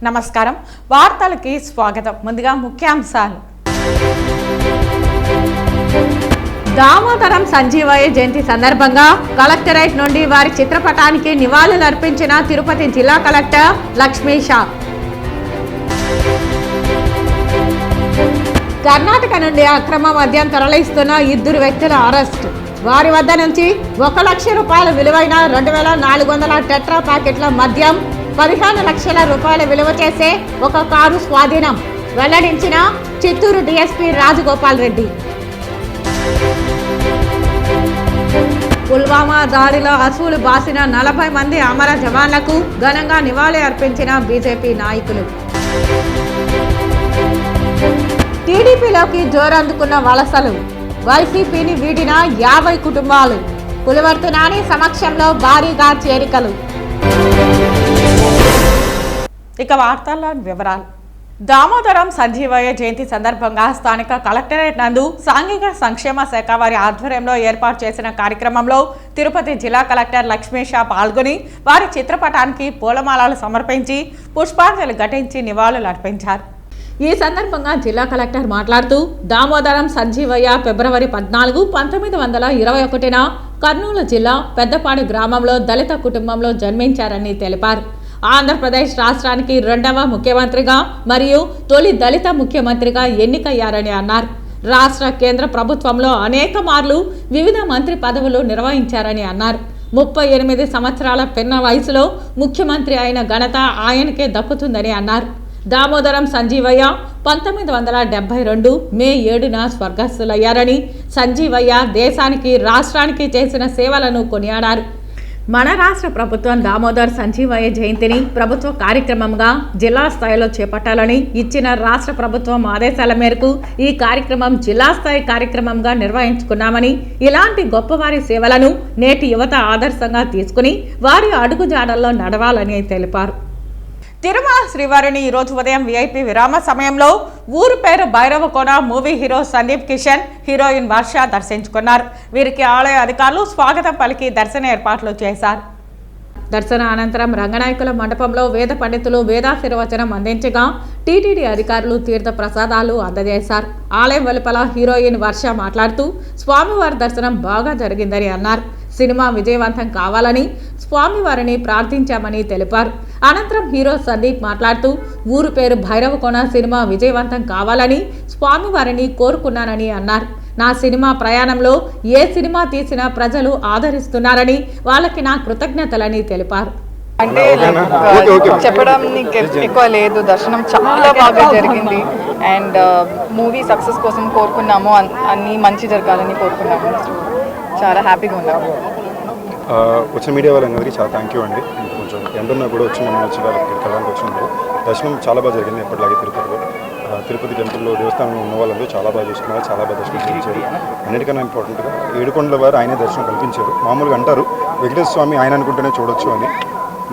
నమస్కారం వార్తలకి స్వాగతం ముందుగా ముఖ్యాంశాలు దామోదరం సంజీవయ్య జయంతి సందర్భంగా కలెక్టరేట్ నుండి వారి చిత్రపటానికి నివాళులర్పించిన తిరుపతి జిల్లా కలెక్టర్ లక్ష్మీషా కర్ణాటక నుండి అక్రమ మద్యం తరలిస్తున్న ఇద్దరు వ్యక్తుల అరెస్టు వారి వద్ద నుంచి 1 లక్ష రూపాయల విలువైన 2400 టెట్రా ప్యాకెట్ల మద్యం 15 లక్షల రూపాయల విలువ చేసే ఒక కారు స్వాధీనం వెల్లడించిన చిత్తూరు డీఎస్పీ రాజగోపాల్ రెడ్డి. పుల్వామా దాడిలో అసువులు బాసిన 40 మంది అమర జవాన్లకు ఘనంగా నివాళి అర్పించిన బీజేపీ నాయకులు. టీడీపీలోకి జోరందుకున్న వలసలు వైసీపీని వీడిన 50 కుటుంబాలు పులివర్తి నాని సమక్షంలో భారీగా చేరికలు. ఇక వార్తల్లో వివరాలు. దామోదరం సంజీవయ్య జయంతి సందర్భంగా స్థానిక కలెక్టరేట్ నందు సాంఘిక సంక్షేమ శాఖ వారి ఆధ్వర్యంలో ఏర్పాటు చేసిన కార్యక్రమంలో తిరుపతి జిల్లా కలెక్టర్ లక్ష్మీషా పాల్గొని వారి చిత్రపటానికి పూలమాలలు సమర్పించి పుష్పాంజలి ఘటించి నివాళులు అర్పించారు. ఈ సందర్భంగా జిల్లా కలెక్టర్ మాట్లాడుతూ దామోదరం సంజీవయ్య ఫిబ్రవరి 14, 1921న కర్నూలు జిల్లా పెద్దపాడు గ్రామంలో దళిత కుటుంబంలో జన్మించారని తెలిపారు. ఆంధ్రప్రదేశ్ రాష్ట్రానికి 2వ ముఖ్యమంత్రిగా మరియు తొలి దళిత ముఖ్యమంత్రిగా ఎన్నికయ్యారని అన్నారు. రాష్ట్ర కేంద్ర ప్రభుత్వంలో అనేక మార్లు వివిధ మంత్రి పదవులు నిర్వహించారని అన్నారు. 38 సంవత్సరాల పిన్న వయసులో ముఖ్యమంత్రి అయిన ఘనత ఆయనకే దక్కుతుందని అన్నారు. దామోదరం సంజీవయ్య 1972 మే 7న స్వర్గస్థులయ్యారని, సంజీవయ్య దేశానికి రాష్ట్రానికి చేసిన సేవలను కొనియాడారు. మన రాష్ట్ర ప్రభుత్వం దామోదర్ సంజీవయ్య జయంతిని ప్రభుత్వ కార్యక్రమంగా జిల్లా స్థాయిలో చేపట్టాలని ఇచ్చిన రాష్ట్ర ప్రభుత్వం ఆదేశాల మేరకు ఈ కార్యక్రమం జిల్లా స్థాయి కార్యక్రమంగా నిర్వహించుకున్నామని, ఇలాంటి గొప్పవారి సేవలను నేటి యువత ఆదర్శంగా తీసుకుని వారి అడుగుజాడల్లో నడవాలని తెలిపారు. తిరుమల శ్రీవారిని ఈరోజు ఉదయం విఐపి విరామ సమయంలో Ooru Peru Bhairavakona movie hero Sandeep Kishan, heroine Varsha దర్శించుకున్నారు. వీరికి ఆలయ అధికారులు స్వాగతం పలికి దర్శన ఏర్పాట్లు చేశారు. దర్శన అనంతరం రంగనాయకుల మండపంలో వేద పండితులు వేదాశీర్వచనం అందించగా టీటీడీ అధికారులు తీర్థ ప్రసాదాలు అందజేశారు. ఆలయం వెలుపల హీరోయిన్ వర్ష మాట్లాడుతూ స్వామివారి దర్శనం బాగా జరిగిందని అన్నారు. సినిమా విజయవంతం కావాలని స్వామివారిని ప్రార్థించామని తెలిపారు. అనంతరం హీరో సందీప్ మాట్లాడుతూ ఊరు పేరు భైరవకోన సినిమా విజయవంతం కావాలని స్వామివారిని కోరుకున్నానని అన్నారు. నా సినిమా ప్రయాణంలో ఏ సినిమా తీసినా ప్రజలు ఆదరిస్తున్నారని వాళ్ళకి నా కృతజ్ఞతలని తెలిపారు. అంటే చెప్పడానికి ఎక్కువ లేదు, దర్శనం చాలా బాగా జరిగింది అండ్ మూవీ సక్సెస్ కోసం కోరుకున్నాము, అన్నీ మంచి జరగాలని కోరుకున్నాము. చాలా హ్యాపీగా ఉన్నాము. వచ్చిన మీడియా వాళ్ళందరికీ చాలా థ్యాంక్ యూ అండి. కొంచెం ఎండున్నా కూడా వచ్చి మేము వచ్చి వాళ్ళకి కలడానికి వచ్చినప్పుడు దర్శనం చాలా బాగా జరిగింది. ఎప్పటిలాగే తిరుపతి టెంపుల్లో దేవస్థానంలో ఉన్న వాళ్ళందరూ చాలా బాగా చూసుకున్నారు, చాలా బాగా దర్శనం చేయించారు. అన్నిటికన్నా ఇంపార్టెంట్గా 7 కొండల వారు ఆయనే దర్శనం కల్పించారు. మామూలుగా అంటారు వెంకటేశ్వర స్వామి ఆయన అనుకుంటేనే చూడొచ్చు అని.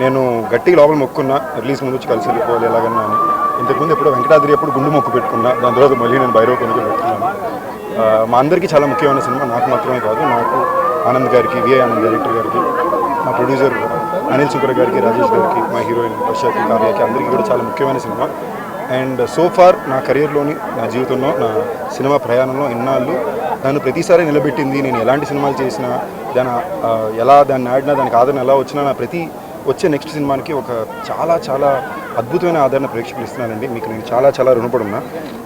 నేను గట్టిగా లోపల మొక్కున్నా, రిలీజ్ ముందు వచ్చి కలిసి వెళ్ళిపోవాలి ఎలాగన్నా అని. ఇంతకుముందు ఎప్పుడు వెంకటాద్రి ఎప్పుడు గుండు మొక్కు పెట్టుకున్నా, దాని తర్వాత మళ్ళీ నేను భైరవకోనకి పెట్టుకున్నాను. మా అందరికీ చాలా ముఖ్యమైన సినిమా, నాకు మాత్రమే కాదు, నాకు ఆనంద్ గారికి, విఐ ఆనంద్ డైరెక్టర్ గారికి, మా ప్రొడ్యూసర్ అనిల్ సుకర్ గారికి, రాజేష్ గారికి, మా హీరోయిన్ వర్షకి, కావ్యకి అందరికీ కూడా చాలా ముఖ్యమైన సినిమా. అండ్ సో ఫార్ నా కెరియర్లోని, నా జీవితంలో, నా సినిమా ప్రయాణంలో ఇన్నాళ్ళు నన్ను ప్రతిసారి నిలబెట్టింది. నేను ఎలాంటి సినిమాలు చేసినా, దాన్ని ఆడినా, దానికి ఆదరణ ఎలా వచ్చినా, నా వచ్చే నెక్స్ట్ సినిమాకి ఒక చాలా అద్భుతమైన ఆదరణ ప్రేక్షకులు ఇస్తున్నానండి. మీకు నేను చాలా రుణపడి ఉన్నా.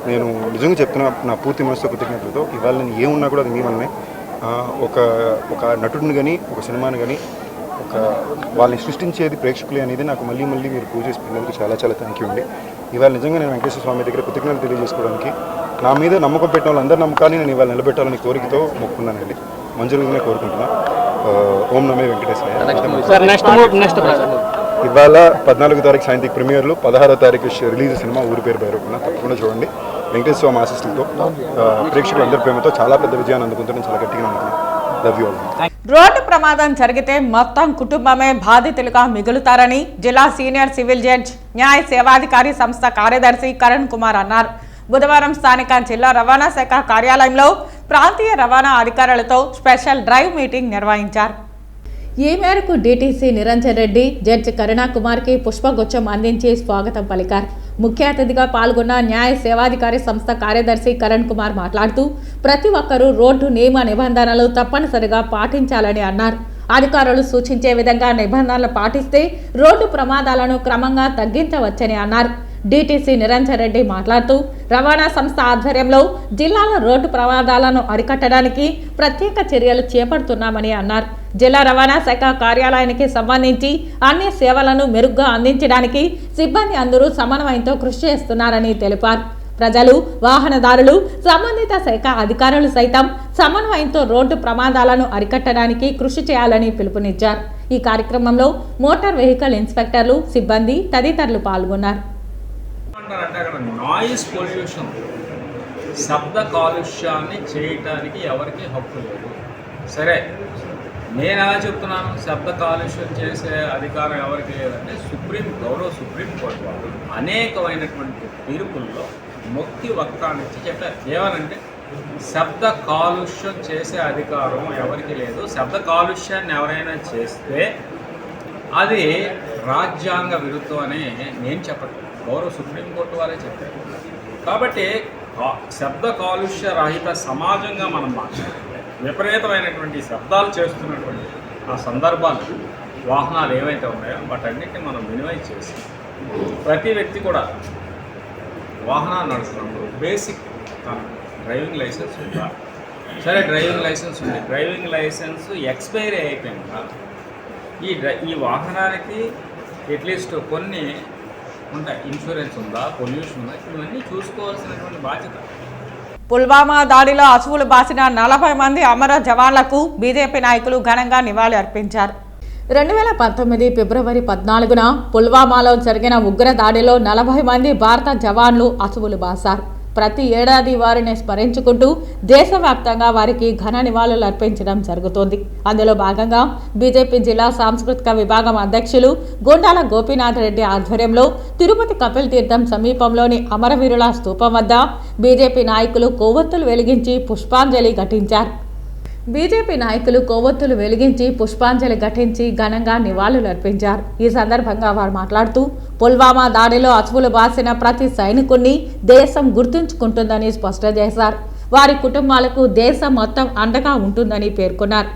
నేను నిజంగా చెప్తున్నా, నా పూర్తి మనసుతో కృతజ్ఞతలతో. ఇవాళ నేను ఏమున్నా కూడా అది మీ వల్లనే. ఒక నటుడిని కానీ, ఒక సినిమాని కానీ, వాళ్ళని సృష్టించేది ప్రేక్షకులే అనేది నాకు మళ్ళీ మీరు ప్రూవ్ చేసుకున్నందుకు చాలా థ్యాంక్ యూ అండి. ఇవాళ నిజంగా నేను వెంకటేశ్వర స్వామి దగ్గర కృతజ్ఞతలు తెలియజేసుకోవడానికి, నా మీద నమ్మకం పెట్టిన వాళ్ళందరి నమ్మకాన్ని నేను ఇవాళ నిలబెట్టాలని కోరికతో మొక్కున్నానండి. మంజూరుగానే కోరుకుంటున్నా. ఓం నమే వెంకటేశ్వర. ఇవాళ 14వ తారీఖు సాయంత్రం ప్రీమియర్లు, 16వ తారీఖు రిలీజ్ సినిమా ఊరి పేరు భైరవకోన. తప్పకుండా చూడండి. వెంకటేశ్వర స్వామి ఆశీస్సులతో ప్రేక్షకులు అందరి ప్రేమతో చాలా పెద్ద విజయాన్ని అందుకుంటారని చాలా గట్టిగా నమ్ముతున్నాను. Love you all. రోడ్డు ప్రమాదం జరిగితే మొత్తం కుటుంబమే బాధితులుగా మిగులుతారని జిల్లా సీనియర్ సివిల్ జడ్జ్, న్యాయ సేవాధికారి సంస్థ కార్యదర్శి కరణ్ కుమార్ అన్నారు. బుధవారం స్థానిక జిల్లా రవాణా శాఖ కార్యాలయంలో ప్రాంతీయ రవాణా అధికారులతో స్పెషల్ డ్రైవ్ మీటింగ్ నిర్వహించారు. ఈ మేరకు డీటీసీ నిరంజన్ రెడ్డి జడ్జి కరుణాకుమార్కి పుష్పగుచ్చం అందించి స్వాగతం పలికారు. ముఖ్య అతిథిగా పాల్గొన్న న్యాయ సేవాధికారి సంస్థ కార్యదర్శి కరణ్ కుమార్ మాట్లాడుతూ ప్రతి ఒక్కరూ రోడ్డు నియమ నిబంధనలు తప్పనిసరిగా పాటించాలని అన్నారు. అధికారులు సూచించే విధంగా నిబంధనలు పాటిస్తే రోడ్డు ప్రమాదాలను క్రమంగా తగ్గించవచ్చని అన్నారు. డీటీసీ నిరంజన్ రెడ్డి మాట్లాడుతూ రవాణా సంస్థ ఆధ్వర్యంలో జిల్లాలో రోడ్డు ప్రమాదాలను అరికట్టడానికి ప్రత్యేక చర్యలు చేపడుతున్నామని అన్నారు. జిల్లా రవాణా శాఖ కార్యాలయానికి సంబంధించి అన్ని సేవలను మెరుగ్గా అందించడానికి సిబ్బంది అందరూ సమన్వయంతో కృషి చేస్తున్నారని తెలిపారు. ప్రజలు, వాహనదారులు, సంబంధిత శాఖ అధికారులు సైతం సమన్వయంతో రోడ్డు ప్రమాదాలను అరికట్టడానికి కృషి చేయాలని పిలుపునిచ్చారు. ఈ కార్యక్రమంలో మోటార్ వెహికల్ ఇన్స్పెక్టర్లు, సిబ్బంది తదితరులు పాల్గొన్నారు. నాయిస్ పొల్యూషన్, శబ్ద కాలుష్యాన్ని చేయటానికి ఎవరికి హక్కు లేదు. సరే, నేను ఎలా చెప్తున్నాను, శబ్ద కాలుష్యం చేసే అధికారం ఎవరికి లేదంటే గౌరవ సుప్రీంకోర్టు వారు అనేకమైనటువంటి తీర్పుల్లో మొక్కి వక్తాన్నిచ్చి చెప్పారు. ఏమనంటే శబ్ద కాలుష్యం చేసే అధికారం ఎవరికి లేదు. శబ్ద కాలుష్యాన్ని ఎవరైనా చేస్తే అది రాజ్యాంగ విరుద్ధం అని నేను చెప్పట్లేదు, గౌరవ సుప్రీంకోర్టు వారే చెప్పారు. కాబట్టి శబ్ద కాలుష్య రహిత సమాజంగా మనం మాట్లాడాలి. విపరీతమైనటువంటి శబ్దాలు చేస్తున్నటువంటి ఆ సందర్భాలు, వాహనాలు ఏవైతే ఉన్నాయో వాటన్నిటిని మనం మినిమైజ్ చేసి ప్రతి వ్యక్తి కూడా వాహనాలు నడుస్తున్నప్పుడు బేసిక్ డ్రైవింగ్ లైసెన్స్ ఉందా, సరే డ్రైవింగ్ లైసెన్స్ ఉంది, డ్రైవింగ్ లైసెన్స్ ఎక్స్పైరీ అయిపోయిందా, ఈ వాహనానికి అట్లీస్ట్ కొన్ని ఉంటాయి, ఇన్సూరెన్స్ ఉందా, పొల్యూషన్ ఉందా, ఇవన్నీ చూసుకోవాల్సినటువంటి బాధ్యత. పుల్వామా దాడిలో అసువులు బాసిన 40 మంది అమర జవాన్లకు బీజేపీ నాయకులు ఘనంగా నివాళి అర్పించారు. 2019 ఫిబ్రవరి 14న పుల్వామాలో జరిగిన ఉగ్ర దాడిలో 40 మంది భారత జవాన్లు అసువులు బాసారు. ప్రతి ఏడాది వారిని స్మరించుకుంటూ దేశవ్యాప్తంగా వారికి ఘన నివాళులు అర్పించడం జరుగుతోంది. అందులో భాగంగా బీజేపీ జిల్లా సాంస్కృతిక విభాగం అధ్యక్షులు గొండాల గోపీనాథ్ రెడ్డి ఆధ్వర్యంలో తిరుపతి కపిల్ తీర్థం సమీపంలోని అమరవీరుల స్తూపం వద్ద బీజేపీ నాయకులు కొవ్వొత్తులు వెలిగించి పుష్పాంజలి ఘటించి ఘనంగా నివాళులు అర్పించారు. ఈ సందర్భంగా వారు మాట్లాడుతూ పుల్వామా దాడిలో అసువులు బాసిన ప్రతి సైనికుణ్ణి దేశం గుర్తుంచుకుంటుందని స్పష్టం చేశారు. వారి కుటుంబాలకు దేశం మొత్తం అండగా ఉంటుందని పేర్కొన్నారు.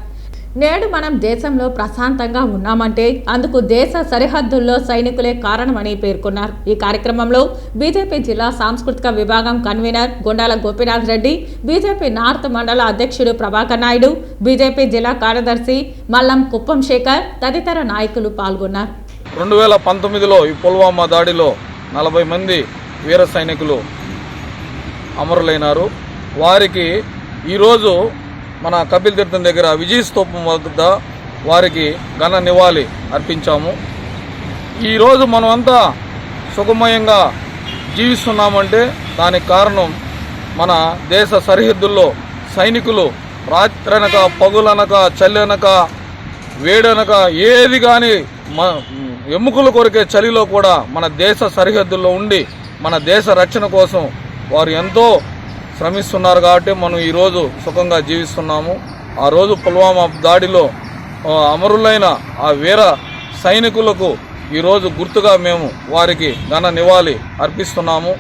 నేడు మనం దేశంలో ప్రశాంతంగా ఉన్నామంటే అందుకు దేశ సరిహద్దుల్లో సైనికులే కారణమని పేర్కొన్నారు. ఈ కార్యక్రమంలో బీజేపీ జిల్లా సాంస్కృతిక విభాగం convener Gondala Gopinath Reddy, BJP north మండల అధ్యక్షుడు ప్రభాకర్ నాయుడు, బీజేపీ జిల్లా కార్యదర్శి మల్లం కుప్పం శేఖర్ తదితర నాయకులు పాల్గొన్నారు. 2019లో ఈ పుల్వామా దాడిలో 40 మంది వీర సైనికులు అమరులైనారు. వారికి ఈరోజు మన కపిల్ తీర్థం దగ్గర విజయ స్తూపం వద్ద వారికి ఘన నివాళి అర్పించాము. ఈరోజు మనమంతా సుఖమయంగా జీవిస్తున్నామంటే దానికి కారణం మన దేశ సరిహద్దుల్లో సైనికులు రాత్రనక పగులనక చల్లనక వేడనక ఏది కానీ ఎముకలు కొరికే చలిలో కూడా మన దేశ సరిహద్దుల్లో ఉండి మన దేశ రక్షణ కోసం వారు ఎంతో శ్రమిస్తున్నారు. కాబట్టి మనం ఈరోజు సుఖంగా జీవిస్తున్నాము. ఆ రోజు పుల్వామా దాడిలో అమరులైన ఆ వీర సైనికులకు ఈరోజు గుర్తుగా మేము వారికి ఘన నివాళి అర్పిస్తున్నాము.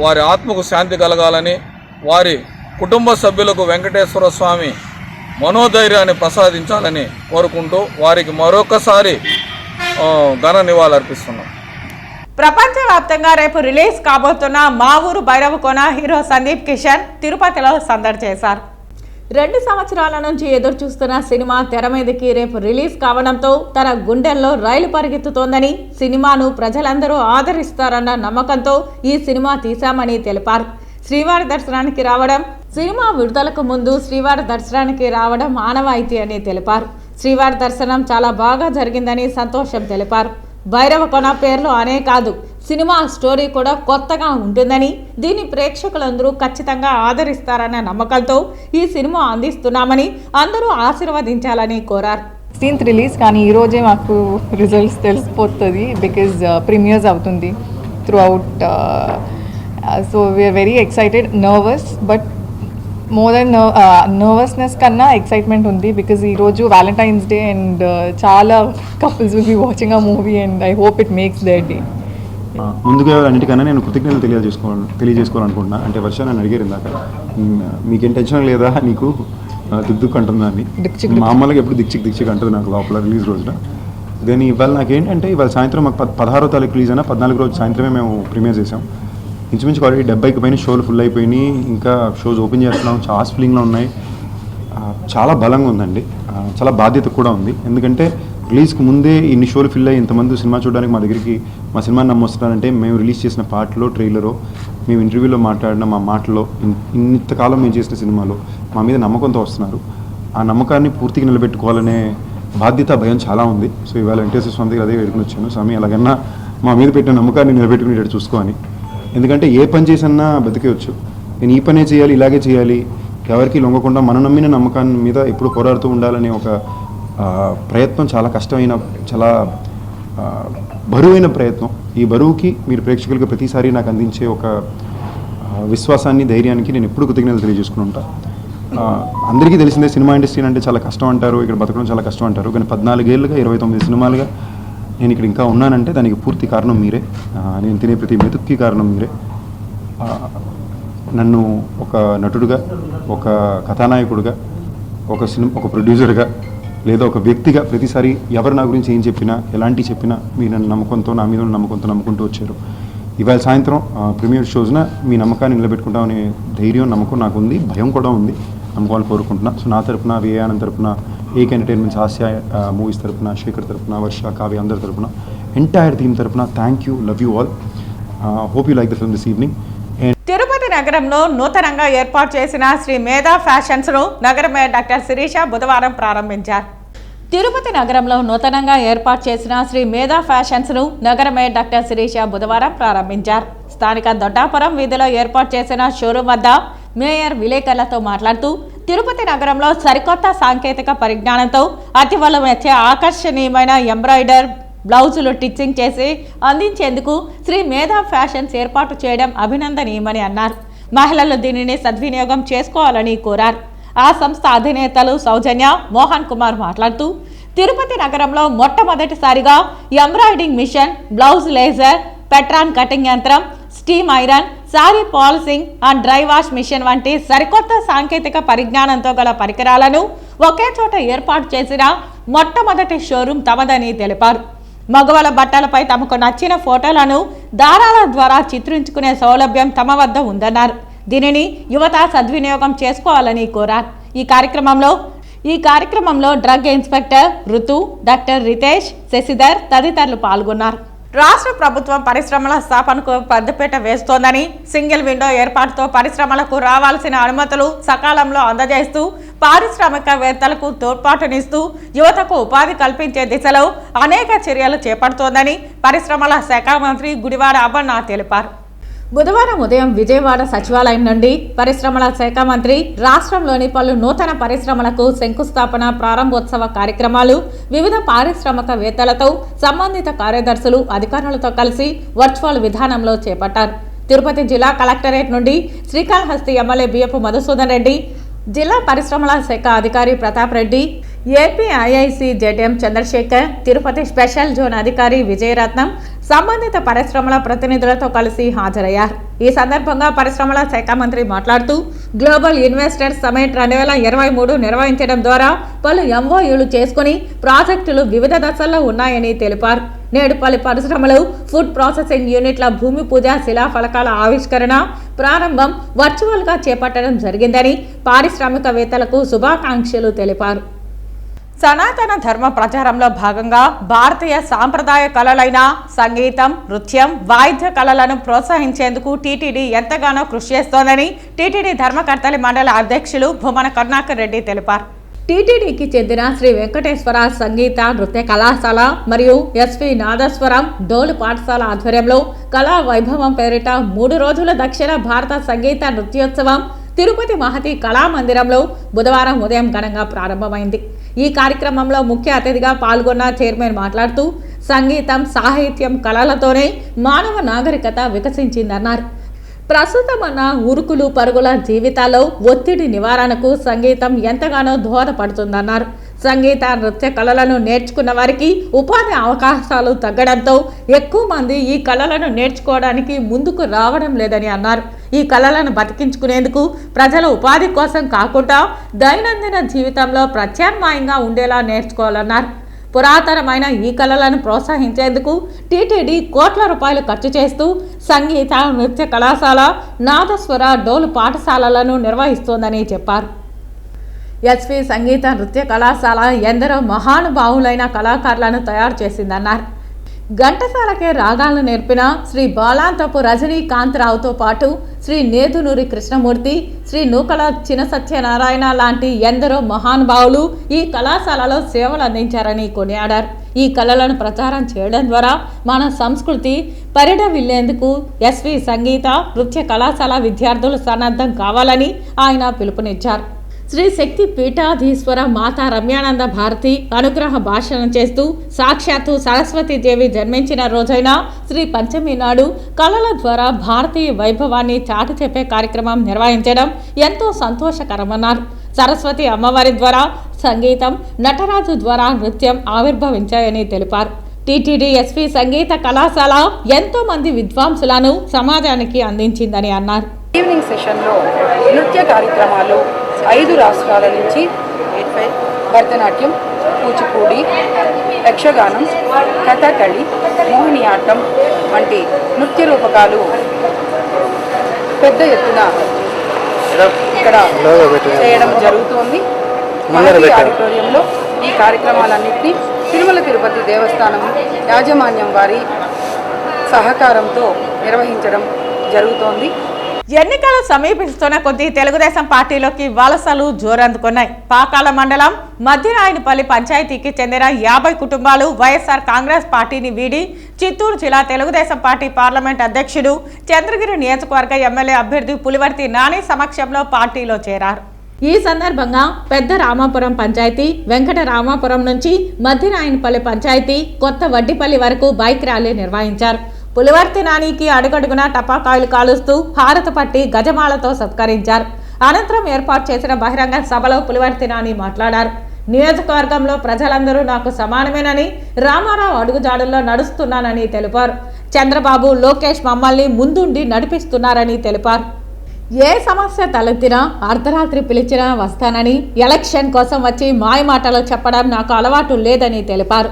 వారి ఆత్మకు శాంతి కలగాలని, వారి కుటుంబ సభ్యులకు వెంకటేశ్వర స్వామి మనోధైర్యాన్ని ప్రసాదించాలని కోరుకుంటూ వారికి మరొకసారి ఘన నివాళి అర్పిస్తున్నాం. ప్రపంచవ్యాప్తంగా రేపు రిలీజ్ కాబోతున్న మా ఊరు భైరవకోన హీరో సందీప్ కిషన్ తిరుపతిలో సందడి చేశారు. 2 సంవత్సరాల నుంచి ఎదురు చూస్తున్న సినిమా తెర మీదకి రేపు రిలీజ్ కావడంతో తన గుండెల్లో రైలు పరిగెత్తుతోందని, సినిమాను ప్రజలందరూ ఆదరిస్తారన్న నమ్మకంతో ఈ సినిమా తీశామని తెలిపారు. శ్రీవారి దర్శనానికి రావడం, సినిమా విడుదలకు ముందు శ్రీవారి దర్శనానికి రావడం ఆనవాయితీ అని తెలిపారు. శ్రీవారి దర్శనం చాలా బాగా జరిగిందని సంతోషం తెలిపారు. భైరవకోన పేర్లు అనే కాదు, సినిమా స్టోరీ కూడా కొత్తగా ఉంటుందని, దీన్ని ప్రేక్షకులందరూ ఖచ్చితంగా ఆదరిస్తారన్న నమ్మకంతో ఈ సినిమా అందిస్తున్నామని అందరూ ఆశీర్వదించాలని కోరారు. 16th రిలీజ్, కానీ ఈరోజే మాకు రిజల్ట్స్ తెలిసిపోతుంది బికాజ్ ప్రీమియర్స్ అవుతుంది throughout. So we are very excited, nervous, but more than nervousness కన్నా ఎక్సైట్మెంట్ ఉంది బికాజ్ ఈరోజు వ్యాలంటైన్స్ డే అండ్ చాలా couples will be watching a movie and I hope it makes their day. ముందుగా అన్నిటికన్నా నేను కృతజ్ఞతలు తెలియజేసుకోవాలనుకుంటున్నా. అంటే వర్ష నన్ను అడిగారు ఇందాక, మీకేం టెన్షన్ లేదా నీకు దిక్దుక్ అంటుందా అని. మామూలుగా ఎప్పుడు దిక్చిక్ అంటుంది నాకు లోపల రిలీజ్ రోజున. కానీ ఇవాళ నాకేంటంటే ఇవాళ సాయంత్రం మాకు 16వ తారీఖు రిలీజ్ అయినా 14 రోజు సాయంత్రమే మేము ప్రీమియర్ చేసాం. ఇంచుమించు ఆల్రెడీ 70కి పైన షోలు ఫుల్ అయిపోయినాయి. ఇంకా షోస్ ఓపెన్ చేస్తున్నాం, చాలా ఫీలింగ్లో ఉన్నాయి. చాలా బలంగా ఉందండి, చాలా బాధ్యత కూడా ఉంది. ఎందుకంటే రిలీజ్కి ముందే ఇన్ని షోలు ఫిల్ అయ్యి ఇంతమంది సినిమా చూడడానికి మా దగ్గరికి మా సినిమాని నమ్మొస్తున్నారంటే మేము రిలీజ్ చేసిన పాటలో ట్రైలరో మేము ఇంటర్వ్యూలో మాట్లాడిన మా మాటలో ఇంతకాలం మేము చేసిన సినిమాలో మా మీద నమ్మకంతో వస్తున్నారు. ఆ నమ్మకాన్ని పూర్తిగా నిలబెట్టుకోవాలనే బాధ్యత భయం చాలా ఉంది. సో ఇవాళ వెంకటేశ్వర స్వామి దగ్గర అదే వేడుకుని వచ్చాను, స్వామి ఎలాగన్నా మా మీద పెట్టిన నమ్మకాన్ని నిలబెట్టుకునేటట్టు చూసుకోని. ఎందుకంటే ఏ పని చేసన్నా బతికేయచ్చు. నేను ఈ పనే చేయాలి, ఇలాగే చేయాలి, ఎవరికి లొంగకుండా మనం నమ్మిన నమ్మకాన్ని మీద ఎప్పుడు పోరాడుతూ ఉండాలనే ఒక ప్రయత్నం చాలా కష్టమైన, చాలా బరువైన ప్రయత్నం. ఈ బరువుకి మీరు ప్రేక్షకులుగా ప్రతిసారి నాకు అందించే ఒక విశ్వాసాన్ని, ధైర్యానికి నేను ఎప్పుడు కృతజ్ఞతలు తెలియజేసుకుని ఉంటాను. అందరికీ తెలిసిందే సినిమా ఇండస్ట్రీ అంటే చాలా కష్టం అంటారు, ఇక్కడ బతకడం చాలా కష్టం అంటారు. కానీ 14 ఏళ్ళుగా 29 సినిమాలుగా నేను ఇక్కడ ఇంకా ఉన్నానంటే దానికి పూర్తి కారణం మీరే. నేను తినే ప్రతి మెతుక్కి కారణం మీరే. నన్ను ఒక నటుడుగా, ఒక కథానాయకుడిగా, ఒక ప్రొడ్యూసర్గా లేదా ఒక వ్యక్తిగా ప్రతిసారి ఎవరు నా గురించి ఏం చెప్పినా, ఎలాంటి చెప్పినా మీరు నన్ను నమ్మకంతో, నా మీద నమ్మకంతో నమ్ముకుంటూ వచ్చారు. ఇవాళ సాయంత్రం ప్రీమియర్ షోస్న మీ నమ్మకాన్ని నిలబెట్టుకుంటామనే ధైర్యం, నమ్మకం నాకు ఉంది, భయం కూడా ఉంది. నమ్మకాన్ని కోరుకుంటున్నా. సో నా తరపున, విఆనంద్ తరపున, ఏక్ ఎంటర్టైన్మెంట్స్, హాస్య మూవీస్ తరపున, శేఖర్ తరపున, వర్ష, కావ్య అందరి తరపున, ఎంటైర్ టీమ్ తరపున thank you, love you all. Hope you like the film this evening. Tirupati నగరంలో నూతనంగా ఏర్పాటు చేసిన శ్రీ మేధా ఫ్యాషన్స్ను నగర మేయర్ డాక్టర్ శిరీష బుధవారం ప్రారంభించారు. తిరుపతి నగరంలో నూతనంగా ఏర్పాటు చేసిన శ్రీ మేధా ఫ్యాషన్స్ను నగర మేయర్ డాక్టర్ శిరీష బుధవారం ప్రారంభించారు. స్థానిక దొడ్డాపురం వీధిలో ఏర్పాటు చేసిన షోరూం వద్ద మేయర్ విలేకరులతో మాట్లాడుతూ తిరుపతి నగరంలో సరికొత్త సాంకేతిక పరిజ్ఞానంతో అతివలమెచ్చే ఆకర్షణీయమైన ఎంబ్రాయిడర్ బ్లౌజులు టిచ్చింగ్ చేసి అందించేందుకు శ్రీ మేధా ఫ్యాషన్స్ ఏర్పాటు చేయడం అభినందనీయమని అన్నారు. మహిళలు దీనిని సద్వినియోగం చేసుకోవాలని కోరారు. ఆ సంస్థ అధినేతలు సౌజన్య, మోహన్ కుమార్ మాట్లాడుతూ తిరుపతి నగరంలో మొట్టమొదటిసారిగా embroidering machine, blouse laser, pattern cutting యంత్రం, steam iron, sari polishing and dry wash machine వంటి సరికొత్త సాంకేతిక పరిజ్ఞానంతో గల పరికరాలను ఒకే చోట ఏర్పాటు చేసిన మొట్టమొదటి షోరూం తమదని తెలిపారు. మగవాళ్ళ బట్టలపై తమకు నచ్చిన ఫోటోలను దారాల ద్వారా చిత్రించుకునే సౌలభ్యం తమ వద్ద ఉందన్నారు. దీనిని యువత సద్వినియోగం చేసుకోవాలని కోరారు. ఈ కార్యక్రమంలో డ్రగ్ ఇన్స్పెక్టర్ ఋతు, డాక్టర్ రితేష్, శశిధర్ తదితరులు పాల్గొన్నారు. రాష్ట్ర ప్రభుత్వం పరిశ్రమల స్థాపనకు పెద్దపీట వేస్తోందని, సింగిల్ విండో ఏర్పాటుతో పరిశ్రమలకు రావాల్సిన అనుమతులు సకాలంలో అందజేస్తూ పారిశ్రామికవేత్తలకు తోడ్పాటునిస్తూ యువతకు ఉపాధి కల్పించే దిశలో అనేక చర్యలు చేపడుతోందని పరిశ్రమల శాఖ మంత్రి గుడివాడ అమర్నాథ్ తెలిపారు. బుధవారం ఉదయం విజయవాడ సచివాలయం నుండి పరిశ్రమల శాఖ మంత్రి రాష్ట్రంలోని పలు నూతన పరిశ్రమలకు శంకుస్థాపన, ప్రారంభోత్సవ కార్యక్రమాలు వివిధ పారిశ్రామికవేత్తలతో సంబంధిత కార్యదర్శులు, అధికారులతో కలిసి వర్చువల్ విధానంలో చేపట్టారు. తిరుపతి జిల్లా కలెక్టరేట్ నుండి శ్రీకాళహస్తి ఎమ్మెల్యే బియ్యపు మధుసూదన్ రెడ్డి, జిల్లా పరిశ్రమల శాఖ అధికారి Pratap Reddy, APIIC ZM Chandrashekar, Tirupati special zone అధికారి విజయరత్నం సంబంధిత పరిశ్రమల ప్రతినిధులతో కలిసి హాజరయ్యారు. ఈ సందర్భంగా పరిశ్రమల శాఖ మంత్రి మాట్లాడుతూ గ్లోబల్ ఇన్వెస్టర్స్ సమిట్ 2023 నిర్వహించడం ద్వారా పలు ఎంఓయూలు చేసుకుని ప్రాజెక్టులు వివిధ దశల్లో ఉన్నాయని తెలిపారు. నేడు పలు పరిశ్రమలు ఫుడ్ ప్రాసెసింగ్ యూనిట్ల భూమి పూజ, శిలాఫలకాల ఆవిష్కరణ, ప్రారంభం వర్చువల్గా చేపట్టడం జరిగిందని పారిశ్రామికవేత్తలకు శుభాకాంక్షలు తెలిపారు. సనాతన ధర్మ ప్రచారంలో భాగంగా భారతీయ సాంప్రదాయ కళలైన సంగీతం, నృత్యం, వాయిద్య కళలను ప్రోత్సహించేందుకు టీటీడీ ఎంతగానో కృషి చేస్తోందని టీటీడీ ధర్మకర్తలి మండలి అధ్యక్షులు భూమన కరుణాకర్ రెడ్డి తెలిపారు. టీటీడీకి చెందిన శ్రీ వెంకటేశ్వర సంగీత నృత్య కళాశాల మరియు ఎస్వి నాదస్వరం డోలు పాఠశాల ఆధ్వర్యంలో కళా వైభవం పేరిట 3 రోజుల దక్షిణ భారత సంగీత నృత్యోత్సవం తిరుపతి మహతి కళామందిరంలో బుధవారం ఉదయం ఘనంగా ప్రారంభమైంది. ఈ కార్యక్రమంలో ముఖ్య అతిథిగా పాల్గొన్న చైర్మన్ మాట్లాడుతూ సంగీతం, సాహిత్యం, కళలతోనే మానవ నాగరికత వికసించిందన్నారు. ప్రస్తుతం ఉన్న ఉరుకులు పరుగుల జీవితాల్లో ఒత్తిడి నివారణకు సంగీతం ఎంతగానో దోహదపడుతుందన్నారు. సంగీత నృత్య కళలను నేర్చుకున్న వారికి ఉపాధి అవకాశాలు తగ్గడంతో ఎక్కువ మంది ఈ కళలను నేర్చుకోవడానికి ముందుకు రావడం లేదని అన్నారు. ఈ కళలను బతికించుకునేందుకు ప్రజల ఉపాధి కోసం కాకుండా దైనందిన జీవితంలో ప్రత్యామ్నాయంగా ఉండేలా నేర్చుకోవాలన్నారు. పురాతనమైన ఈ కళలను ప్రోత్సహించేందుకు టీటీడీ కోట్ల రూపాయలు ఖర్చు చేస్తూ సంగీత నృత్య కళాశాల, నాదస్వర డోలు పాఠశాలలను నిర్వహిస్తోందని చెప్పారు. ఎస్వి సంగీత నృత్య కళాశాల ఎందరో మహానుభావులైన కళాకారులను తయారు చేసిందన్నారు. ఘంటసాలకే రాగాలను నేర్పిన శ్రీ బాలాంతపు రజనీకాంతరావుతో పాటు శ్రీ నేదునూరి కృష్ణమూర్తి, శ్రీ నూకల చిన సత్యనారాయణ లాంటి ఎందరో మహానుభావులు ఈ కళాశాలలో సేవలు అందించారని కొనియాడారు. ఈ కళలను ప్రచారం చేయడం ద్వారా మన సంస్కృతి పరిఢవిల్లేందుకు ఎస్వి సంగీత నృత్య కళాశాల విద్యార్థులు సన్నద్ధం కావాలని ఆయన పిలుపునిచ్చారు. శ్రీ శక్తి పీఠాధీశ్వర మాతా రమ్యానంద భారతి అనుగ్రహ భాషణం చేస్తూ సాక్షాత్తు సరస్వతీదేవి జన్మించిన రోజైన శ్రీ పంచమి నాడు కళల ద్వారా భారతీయ వైభవాన్ని చాటి చెప్పే కార్యక్రమం నిర్వహించడం ఎంతో సంతోషకరమన్నారు. సరస్వతి అమ్మవారి ద్వారా సంగీతం, నటరాజు ద్వారా నృత్యం ఆవిర్భవించాయని తెలిపారు. టీటీడీ ఎస్వి సంగీత కళాశాల ఎంతో మంది విద్వాంసులను సమాజానికి అందించిందని అన్నారు. ఈవినింగ్ సెషన్లో నృత్య కార్యక్రమాలు 5 రాష్ట్రాల నుంచి భరతనాట్యం, కూచిపూడి, యక్షగానం, కథకళి, మోహినియాట్టం వంటి నృత్య రూపకాలు పెద్ద ఎత్తున ఇక్కడ చేయడం జరుగుతోంది. మహతి ఆడిటోరియంలో ఈ కార్యక్రమాలన్నింటినీ తిరుమల తిరుపతి దేవస్థానం యాజమాన్యం వారి సహకారంతో నిర్వహించడం జరుగుతోంది. ఎన్నికలు సమీపిస్తున్న కొద్దీ తెలుగుదేశం పార్టీలోకి వలసలు జోరందుకున్నాయి. పాకాల మండలం మధ్యరాయనపల్లి పంచాయతీకి చెందిన 50 కుటుంబాలు వైఎస్ఆర్ కాంగ్రెస్ పార్టీని వీడి చిత్తూరు జిల్లా తెలుగుదేశం పార్టీ పార్లమెంట్ అధ్యక్షుడు, చంద్రగిరి నియోజకవర్గ ఎమ్మెల్యే అభ్యర్థి పులివర్తి నాని సమక్షంలో పార్టీలో చేరారు. ఈ సందర్భంగా పెద్ద రామాపురం పంచాయతీ, వెంకట రామాపురం నుంచి మధ్యరాయనపల్లి పంచాయతీ, కొత్త వడ్డిపల్లి వరకు బైక్ ర్యాలీ నిర్వహించారు. పులివర్తి నానికి అడుగడుగున టపాకాయలు కాలుస్తూ హారత పట్టి గజమాలతో సత్కరించారు. అనంతరం ఏర్పాటు చేసిన బహిరంగ సభలో పులివర్తి నాని మాట్లాడారు. నియోజకవర్గంలో ప్రజలందరూ నాకు సమానమేనని, రామారావు అడుగుజాడుల్లో నడుస్తున్నానని తెలిపారు. చంద్రబాబు, లోకేష్ మమ్మల్ని ముందుండి నడిపిస్తున్నారని తెలిపారు. ఏ సమస్య తలెత్తినా అర్ధరాత్రి పిలిచినా వస్తానని, ఎలక్షన్ కోసం వచ్చి మాయమాటలు చెప్పడం నాకు అలవాటు లేదని తెలిపారు.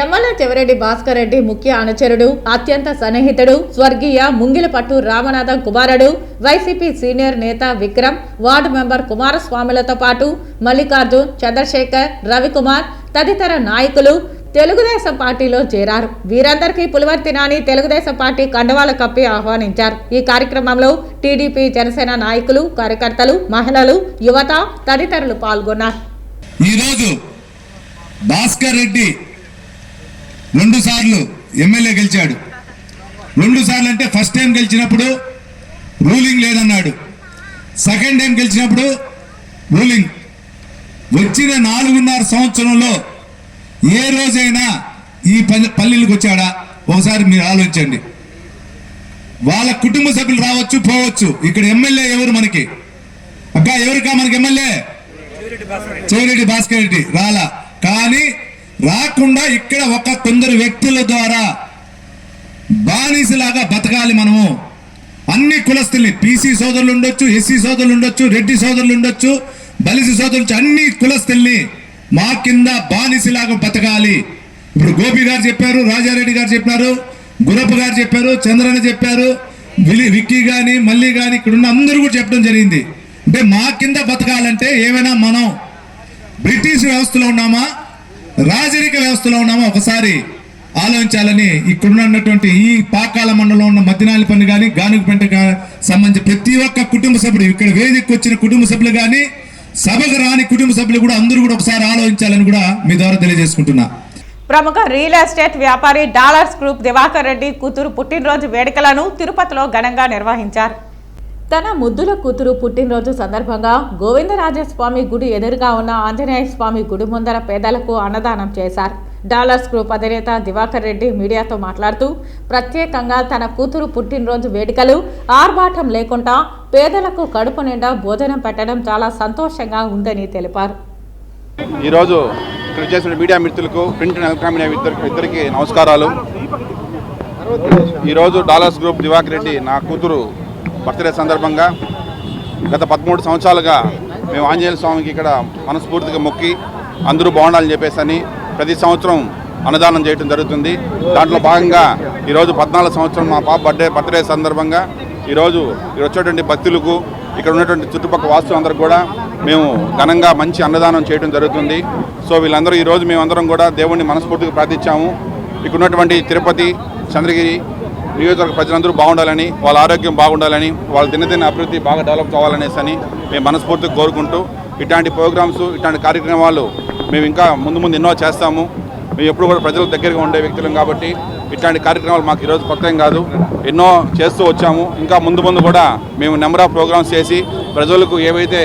ఎమ్మెల్యే చెవిరెడ్డి భాస్కర్ రెడ్డి ముఖ్య అనుచరుడు, అత్యంత సన్నిహితుడు, స్వర్గీయ ముంగిలపట్టు రామనాథం కుమారుడు, వైసీపీ సీనియర్ నేత విక్రమ్, వార్డు మెంబర్ కుమారస్వామిలతో పాటు మల్లికార్జున్, చంద్రశేఖర్, రవికుమార్ తదితర నాయకులు తెలుగుదేశం పార్టీలో చేరారు. వీరందరికీ పులివర్తి నాని తెలుగుదేశం పార్టీ కండవాలు కప్పి ఆహ్వానించారు. ఈ కార్యక్రమంలో టీడీపీ, జనసేన నాయకులు, కార్యకర్తలు, మహిళలు, యువత తదితరులు పాల్గొన్నారు. ఈరోజు భాస్కర్ రెడ్డి 2 సార్లు ఎమ్మెల్యే గెలిచాడు. 2 సార్లు అంటే ఫస్ట్ టైం గెలిచినప్పుడు రూలింగ్ లేదన్నాడు, సెకండ్ టైం గెలిచినప్పుడు రూలింగ్. వచ్చిన 4.5 సంవత్సరంలో ఏ రోజైనా ఈ పల్లెలకు వచ్చాడా? ఒకసారి మీరు ఆలోచించండి. వాళ్ళ కుటుంబ సభ్యులు రావచ్చు, పోవచ్చు. ఇక్కడ ఎమ్మెల్యే ఎవరు మనకి? అక్క ఎవరికా మనకి ఎమ్మెల్యే? చెవిరెడ్డి భాస్కర్ రెడ్డి రాలా. కానీ రాకుండా ఇక్కడ ఒక కొందరు వ్యక్తుల ద్వారా బానిసలాగా బతకాలి మనము. అన్ని కులస్తుల్ని, పీసీ సోదరులు ఉండొచ్చు, ఎస్సీ సోదరులు ఉండొచ్చు, రెడ్డి సోదరులు ఉండొచ్చు, బలిసి సోదరులు, అన్ని కులస్తుల్ని మా కింద బానిసలాగా బతకాలి. ఇప్పుడు గోపి గారు చెప్పారు, రాజారెడ్డి గారు చెప్పారు, గురప్ప గారు చెప్పారు, చంద్రన్న చెప్పారు, విక్కీ గాని మళ్ళీ గాని ఇక్కడ ఉన్న అందరూ కూడా చెప్పడం జరిగింది. అంటే మా కింద బతకాలంటే ఏమైనా మనం బ్రిటిష్ వ్యవస్థలో ఉన్నామా, రాజరిక వ్యవస్థలో ఉన్నామా ఒకసారి ఆలోచించాలని ఇక్కడున్నటువంటి ఈ పాకాల మండలంలో ఉన్న మధ్యనాలిపల్లి కానీ, గానుగుపెంట సంబంధించి ప్రతి ఒక్క కుటుంబ సభ్యుడు, ఇక్కడ వేదికకు వచ్చిన కుటుంబ సభ్యులు కానీ, సభకు రాని కుటుంబ సభ్యులు కూడా అందరూ కూడా ఒకసారి ఆలోచించాలని కూడా మీ ద్వారా తెలియజేసుకుంటున్నా. ప్రముఖ రియల్ ఎస్టేట్ వ్యాపారి డాలర్స్ గ్రూప్ దివాకర్ రెడ్డి కూతురు పుట్టినరోజు వేడుకలను తిరుపతిలో ఘనంగా నిర్వహించారు. తన ముద్దుల కూతురు పుట్టినరోజు సందర్భంగా గోవిందరాజస్వామి గుడి ఎదురుగా ఉన్న ఆంజనేయ స్వామి గుడి ముందర పేదలకు అన్నదానం చేశారు. డాలర్స్ గ్రూప్ అధినేత దివాకర్ రెడ్డి మీడియాతో మాట్లాడుతూ ప్రత్యేకంగా తన కూతురు పుట్టినరోజు వేడుకలు ఆర్భాటం లేకుండా పేదలకు కడుపు నిండా భోజనం పెట్టడం చాలా సంతోషంగా ఉందని తెలిపారు. ఈరోజు ఇక్కడ చేసిన మీడియా మిత్రులకు, ప్రింట్ అండ్ ఎలక్ట్రానిక్ మీడియా ఇద్దరికి నమస్కారాలు. ఈరోజు డాలర్స్ గ్రూప్ దివాకర్ రెడ్డి నా కూతురు బర్త్డే సందర్భంగా గత 13 సంవత్సరాలుగా మేము ఆంజనేయ స్వామికి ఇక్కడ మనస్ఫూర్తిగా మొక్కి అందరూ బాగుండాలని చెప్పేసి ప్రతి సంవత్సరం అన్నదానం చేయడం జరుగుతుంది. దాంట్లో భాగంగా ఈరోజు 14వ సంవత్సరం మా పాప బర్త్డే సందర్భంగా ఈరోజు ఇక్కడ వచ్చేటువంటి భక్తులకు, ఇక్కడ ఉన్నటువంటి చుట్టుపక్కల వాస్తులందరూ కూడా మేము ఘనంగా మంచి అన్నదానం చేయడం జరుగుతుంది. సో వీళ్ళందరూ ఈరోజు మేమందరం కూడా దేవుణ్ణి మనస్ఫూర్తిగా ప్రార్థించాము. ఇక్కడ ఉన్నటువంటి తిరుపతి, చంద్రగిరి నియోజకవర్గ ప్రజలందరూ బాగుండాలని, వాళ్ళ ఆరోగ్యం బాగుండాలని, వాళ్ళ దినదిన అభివృద్ధి బాగా డెవలప్ కావాలనేసి మేము మనస్ఫూర్తిగా కోరుకుంటూ ఇట్లాంటి ప్రోగ్రామ్స్, ఇట్లాంటి కార్యక్రమాలు మేము ఇంకా ముందు ఎన్నో చేస్తాము. మేము ఎప్పుడు కూడా ప్రజల దగ్గరగా ఉండే వ్యక్తులం కాబట్టి ఇట్లాంటి కార్యక్రమాలు మాకు ఈరోజు కొత్త ఏం కాదు, ఎన్నో చేస్తూ వచ్చాము. ఇంకా ముందు కూడా మేము నెంబర్ ఆఫ్ ప్రోగ్రామ్స్ చేసి ప్రజలకు ఏవైతే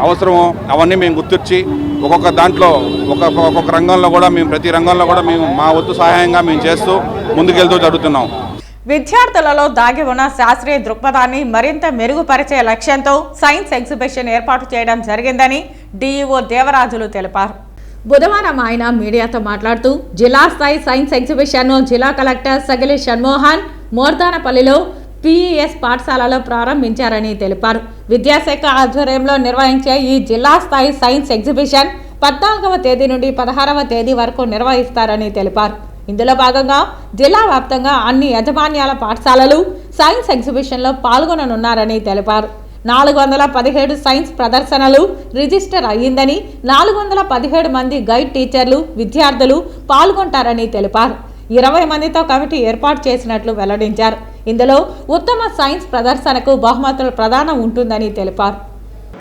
అవసరమో అవన్నీ మేము గుర్తించి ఒక్కొక్క దాంట్లో ఒక్కొక్క రంగంలో కూడా మేము ప్రతి రంగంలో కూడా మేము మా వంతు సహాయంగా మేము చేస్తూ ముందుకెళ్తూ జరుగుతున్నాం. విద్యార్థులలో దాగి ఉన్న శాస్త్రీయ దృక్పథాన్ని మరింత మెరుగుపరిచే లక్ష్యంతో సైన్స్ ఎగ్జిబిషన్ ఏర్పాటు చేయడం జరిగిందని డీఈఓ దేవరాజులు తెలిపారు. బుధవారం ఆయన మీడియాతో మాట్లాడుతూ జిల్లా స్థాయి సైన్స్ ఎగ్జిబిషన్ను జిల్లా కలెక్టర్ సగిలి షణ్మోహన్ మోర్దానపల్లిలో పీఈఎస్ పాఠశాలలో ప్రారంభించారని తెలిపారు. విద్యాశాఖ ఆధ్వర్యంలో నిర్వహించే ఈ జిల్లా స్థాయి సైన్స్ ఎగ్జిబిషన్ 14వ తేదీ నుండి 16వ తేదీ వరకు నిర్వహిస్తారని తెలిపారు. ఇందులో భాగంగా జిల్లా వ్యాప్తంగా అన్ని యాజమాన్యాల పాఠశాలలు సైన్స్ ఎగ్జిబిషన్లో పాల్గొననున్నారని తెలిపారు. 417 సైన్స్ ప్రదర్శనలు రిజిస్టర్ అయ్యిందని, 417 మంది గైడ్ టీచర్లు, విద్యార్థులు పాల్గొంటారని తెలిపారు. 20 మందితో కమిటీ ఏర్పాటు చేసినట్లు వెల్లడించారు. ఇందులో ఉత్తమ సైన్స్ ప్రదర్శనకు బహుమతుల ప్రదానం ఉంటుందని తెలిపారు.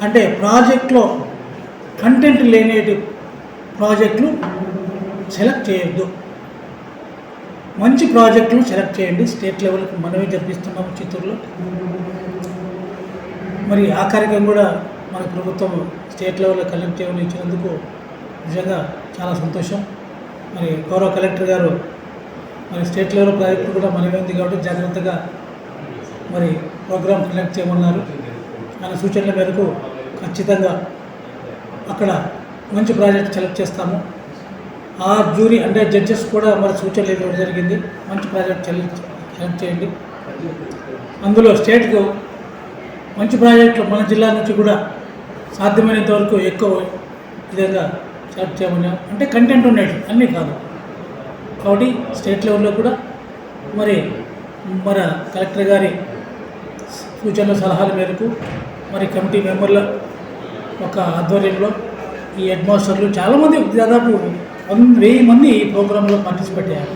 అంటే ప్రాజెక్ట్లో కంటెంట్ లేని ప్రాజెక్టులు సెలెక్ట్ చేయొద్దు, మంచి ప్రాజెక్టులు సెలెక్ట్ చేయండి. స్టేట్ లెవెల్కి మనమే జరిపిస్తున్నాము చిత్తూరులో. మరి ఆ కార్యక్రమం కూడా మన ప్రభుత్వం స్టేట్ లెవెల్లో కలెక్ట్ చేయమని ఇచ్చినందుకు నిజంగా చాలా సంతోషం. మరి గౌరవ కలెక్టర్ గారు మరి స్టేట్ లెవెల్ ప్రాజెక్టు కూడా మనమే ఉంది కాబట్టి జాగ్రత్తగా మరి ప్రోగ్రామ్ కండక్ట్ చేయమన్నారు. ఆయన సూచనల మేరకు ఖచ్చితంగా అక్కడ మంచి ప్రాజెక్ట్ సెలెక్ట్ చేస్తాము. ఆ జ్యూరీ అంటే జడ్జెస్ కూడా మరి సూచనలు ఇవ్వడం జరిగింది, మంచి ప్రాజెక్ట్ సెలెక్ట్ చేయండి. అందులో స్టేట్కు మంచి ప్రాజెక్టులు మన జిల్లా నుంచి కూడా సాధ్యమైనంత వరకు ఎక్కువ విధంగా సెలెక్ట్ చేయమన్నాం. అంటే కంటెంట్ ఉండేది అన్నీ కాదు కాబట్టి స్టేట్ లెవెల్లో కూడా మరి మన కలెక్టర్ గారి సూచనల సలహాల మేరకు మరి కమిటీ మెంబర్ల ఒక ఆధ్వర్యంలో ఈ హెడ్ మాస్టర్లు చాలామంది దాదాపు 1000 మంది ఈ ప్రోగ్రాంలో పార్టిసిపేట్ అయ్యారు.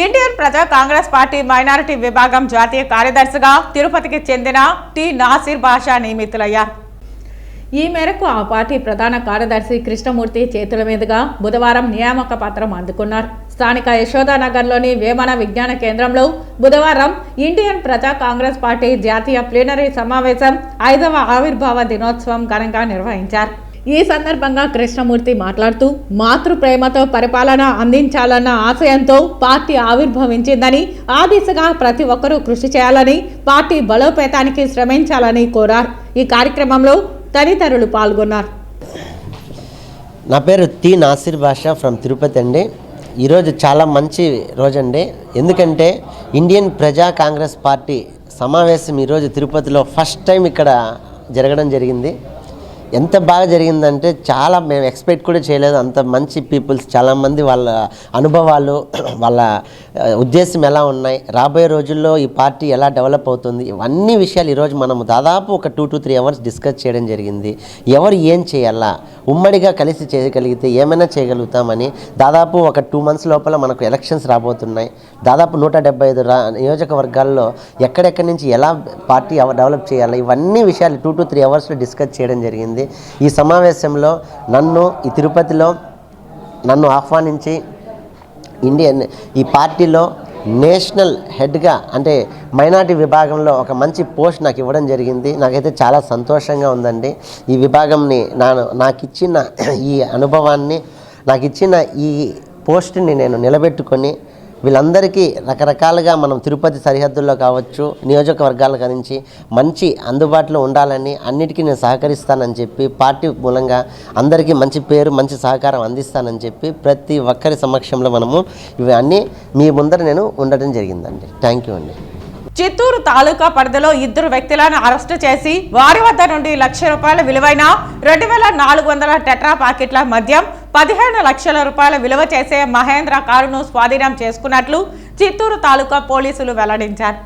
ఇండియన్ ప్రజా కాంగ్రెస్ పార్టీ మైనారిటీ విభాగం జాతీయ కార్యదర్శిగా తిరుపతికి చెందిన టి నాసిర్ బాషా నియమితులయ్యారు. ఈ మేరకు ఆ పార్టీ ప్రధాన కార్యదర్శి కృష్ణమూర్తి చేతుల మీదుగా బుధవారం నియామక పత్రం అందుకున్నారు. స్థానిక యశోదానగర్లోని వేమన విజ్ఞాన కేంద్రంలో బుధవారం ఇండియన్ ప్రజా కాంగ్రెస్ పార్టీ జాతీయ ప్లీనరీ సమావేశం 5వ ఆవిర్భావ దినోత్సవం ఘనంగా నిర్వహించారు. ఈ సందర్భంగా కృష్ణమూర్తి మాట్లాడుతూ మాతృ ప్రేమతో పరిపాలన అందించాలన్న ఆశయంతో పార్టీ ఆవిర్భవించిందని, ఆ దిశగా ప్రతి ఒక్కరూ కృషి చేయాలని, పార్టీ బలోపేతానికి శ్రమించాలని కోరారు. ఈ కార్యక్రమంలో తదితరులు పాల్గొన్నారు. నా పేరు టి నాసిర్ బాషా ఫ్రమ్ తిరుపతి అండి. ఈరోజు చాలా మంచి రోజండి. ఎందుకంటే ఇండియన్ ప్రజా కాంగ్రెస్ పార్టీ సమావేశం ఈరోజు తిరుపతిలో ఫస్ట్ టైం ఇక్కడ జరగడం జరిగింది. ఎంత బాగా జరిగిందంటే చాలా మేము ఎక్స్పెక్ట్ కూడా చేయలేదు. అంత మంచి పీపుల్స్, చాలామంది వాళ్ళ అనుభవాలు, వాళ్ళ ఉద్దేశం ఎలా ఉన్నాయి, రాబోయే రోజుల్లో ఈ పార్టీ ఎలా డెవలప్ అవుతుంది, ఇవన్నీ విషయాలు ఈరోజు మనము దాదాపు ఒక 2 to 3 అవర్స్ డిస్కస్ చేయడం జరిగింది. ఎవరు ఏం చేయాలా, ఉమ్మడిగా కలిసి చేయగలిగితే ఏమైనా చేయగలుగుతామని. దాదాపు ఒక 2 months లోపల మనకు ఎలక్షన్స్ రాబోతున్నాయి. దాదాపు 175 నియోజకవర్గాల్లో ఎక్కడెక్కడి నుంచి ఎలా పార్టీ డెవలప్ చేయాలి, ఇవన్నీ విషయాలు 2 to 3 అవర్స్లో డిస్కస్ చేయడం జరిగింది. ఈ సమావేశంలో ఈ తిరుపతిలో నన్ను ఆహ్వానించి ఈ పార్టీలో నేషనల్ హెడ్గా అంటే మైనారిటీ విభాగంలో ఒక మంచి పోస్ట్ నాకు ఇవ్వడం జరిగింది. నాకైతే చాలా సంతోషంగా ఉందండి. ఈ విభాగంని నాకు ఇచ్చిన ఈ అనుభవాన్ని, నాకు ఇచ్చిన ఈ పోస్ట్ని నేను నిలబెట్టుకొని వీళ్ళందరికీ రకరకాలుగా మనం తిరుపతి సరిహద్దుల్లో కావచ్చు నియోజకవర్గాల నుంచి మంచి అందుబాటులో ఉండాలని అన్నిటికీ నేను సహకరిస్తానని చెప్పి పార్టీ మూలంగా అందరికీ మంచి పేరు మంచి సహకారం అందిస్తానని చెప్పి ప్రతి ఒక్కరి సమక్షంలో మనము ఇవన్నీ మీ ముందర నేను ఉండడం జరిగిందండి. థ్యాంక్ యూ అండి. చిత్తూరు తాలూకా పరిధిలో 2 వ్యక్తులను అరెస్టు చేసి వారి వద్ద నుండి ₹1,00,000 విలువైన 2,400 టెట్రా ప్యాకెట్ల మద్యం 15 లక్షల రూపాయల విలువ చేసే మహేంద్ర కారును స్వాధీనం చేసుకున్నట్లు చిత్తూరు తాలూకా పోలీసులు వెల్లడించారు.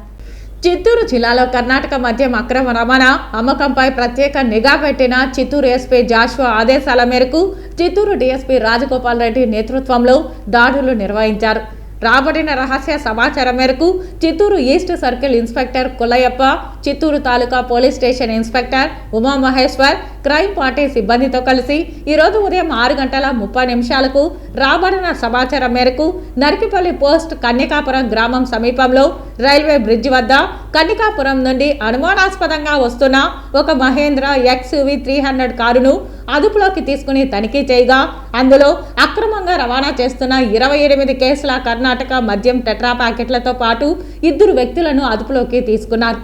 చిత్తూరు జిల్లాలో కర్ణాటక మద్యం అక్రమ రవాణా అమ్మకంపై ప్రత్యేక నిఘా పెట్టిన చిత్తూరు ఎస్పీ జాషువా ఆదేశాల మేరకు చిత్తూరు డీఎస్పీ రాజగోపాల్ రెడ్డి నేతృత్వంలో దాడులు నిర్వహించారు. రాబడిన రహస్య సమాచారం మేరకు Chittoor east circle inspector Kulayyappa, Chittoor taluka police station inspector Umamaheshwar crime party సిబ్బందితో కలిసి ఈరోజు ఉదయం 6:30 రాబడిన సమాచారం మేరకు నరికిపల్లి పోస్ట్ కన్యకాపురం గ్రామం సమీపంలో రైల్వే బ్రిడ్జ్ వద్ద కన్యకాపురం నుండి అనుమానాస్పదంగా వస్తున్న ఒక మహేంద్ర XUV 300 కారును అదుపులోకి తీసుకుని తనిఖీ చేయగా అందులో అక్రమంగా రవాణా చేస్తున్న 28 కేసుల కర్ణాటక మద్యం టెట్రా ప్యాకెట్లతో పాటు 2 వ్యక్తులను అదుపులోకి తీసుకున్నారు.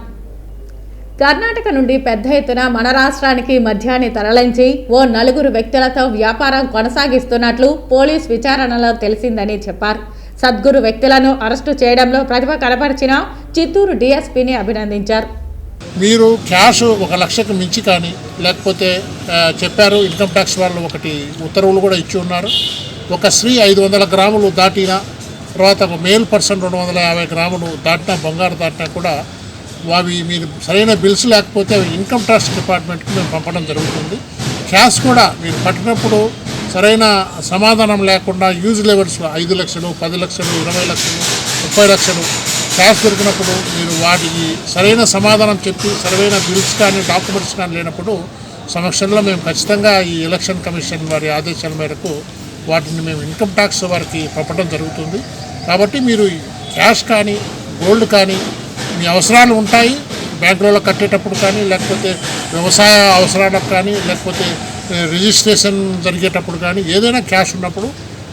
కర్ణాటక నుండి పెద్ద ఎత్తున మన రాష్ట్రానికి మద్యాన్ని తరలించి ఓ 4 వ్యక్తులతో వ్యాపారం కొనసాగిస్తున్నట్లు పోలీస్ విచారణలో తెలిసిందని చెప్పారు. సద్గురు వ్యక్తులను అరెస్టు చేయడంలో ప్రతిభ కనపరిచిన చిత్తూరు డీఎస్పీని అభినందించారు. మీరు క్యాష్ 1,00,000కు మించి కానీ లేకపోతే చెప్పారు ఇన్కమ్ ట్యాక్స్ వాళ్ళు ఒకటి ఉత్తర్వులు కూడా ఇచ్చి ఉన్నారు. ఒక స్త్రీ 500 గ్రాములు దాటినా, తర్వాత ఒక మేల్ పర్సన్ 250 గ్రాములు దాటినా, బంగారు దాటినా కూడా అవి మీరు సరైన బిల్స్ లేకపోతే అవి ఇన్కమ్ ట్యాక్స్ డిపార్ట్మెంట్కి మేము పంపడం జరుగుతుంది. క్యాష్ కూడా మీరు పట్టినప్పుడు సరైన సమాధానం లేకుండా యూజ్ లెవెల్స్ 5 లక్షలు, 10 లక్షలు, 20 లక్షలు, 30 లక్షలు క్యాష్ దొరికినప్పుడు మీరు వాటికి సరైన సమాధానం చెప్పి సరైన బిల్స్ కానీ డాక్యుమెంట్స్ కానీ లేనప్పుడు సమక్షంలో మేము ఖచ్చితంగా ఈ ఎలక్షన్ కమిషన్ వారి ఆదేశాల మేరకు వాటిని మేము ఇన్కమ్ ట్యాక్స్ వారికి పంపడం జరుగుతుంది. కాబట్టి మీరు క్యాష్ కానీ గోల్డ్ కానీ మీ అవసరాలు ఉంటాయి, బ్యాంకులలో కట్టేటప్పుడు కానీ, లేకపోతే వ్యవసాయ అవసరాలకు కానీ, లేకపోతే రిజిస్ట్రేషన్ జరిగేటప్పుడు కానీ ఏదైనా క్యాష్ ఉన్నప్పుడు